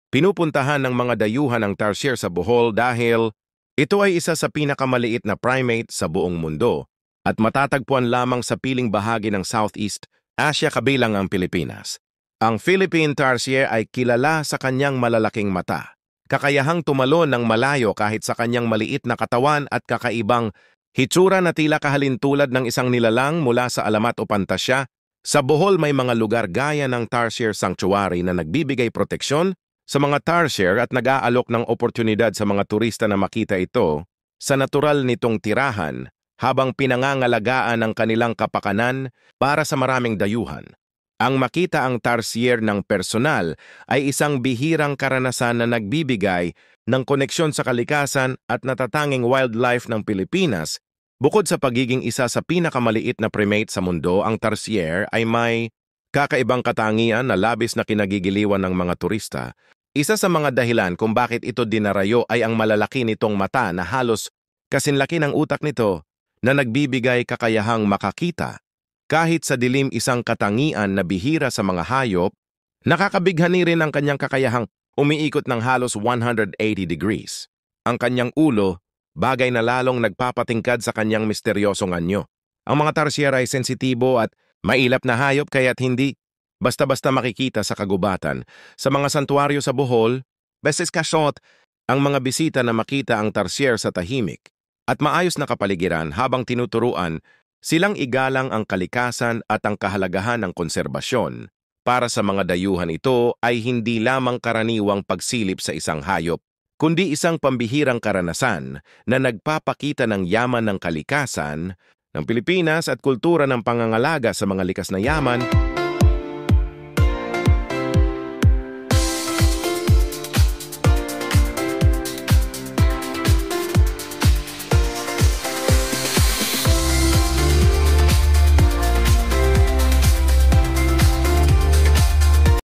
Pinupuntahan ng mga dayuhan ang tarsier sa Bohol dahil ito ay isa sa pinakamaliit na primate sa buong mundo at matatagpuan lamang sa piling bahagi ng Southeast Asia kabilang ang Pilipinas. Ang Philippine tarsier ay kilala sa kanyang malalaking mata, kakayahang tumalon ng malayo kahit sa kanyang maliit na katawan at kakaibang hitsura na tila kahalintulad ng isang nilalang mula sa alamat o pantasya. Sa Bohol may mga lugar gaya ng Tarsier Sanctuary na nagbibigay proteksyon sa mga tarsier at nag-aalok ng oportunidad sa mga turista na makita ito sa natural nitong tirahan habang pinangangalagaan ang kanilang kapakanan para sa maraming dayuhan. Ang makita ang tarsier ng personal ay isang bihirang karanasan na nagbibigay ng koneksyon sa kalikasan at natatanging wildlife ng Pilipinas. Bukod sa pagiging isa sa pinakamaliit na primate sa mundo, ang tarsier ay may kakaibang katangian na labis na kinagigiliwan ng mga turista. Isa sa mga dahilan kung bakit ito dinarayo ay ang malalaki nitong mata na halos kasinlaki ng utak nito na nagbibigay kakayahang makakita. Kahit sa dilim isang katangian na bihira sa mga hayop, nakakabighani rin ang kanyang kakayahang umiikot ng halos 180 degrees. Ang kanyang ulo, bagay na lalong nagpapatingkad sa kanyang misteryosong anyo. Ang mga tarsier ay sensitibo at mailap na hayop kaya't hindi basta-basta makikita sa kagubatan. Sa mga santuaryo sa Bohol, beses kasyot ang mga bisita na makita ang tarsier sa tahimik at maayos na kapaligiran habang tinuturuan silang igalang ang kalikasan at ang kahalagahan ng konserbasyon. Para sa mga dayuhan ito ay hindi lamang karaniwang pagsilip sa isang hayop, kundi isang pambihirang karanasan na nagpapakita ng yaman ng kalikasan ng Pilipinas at kultura ng pangangalaga sa mga likas na yaman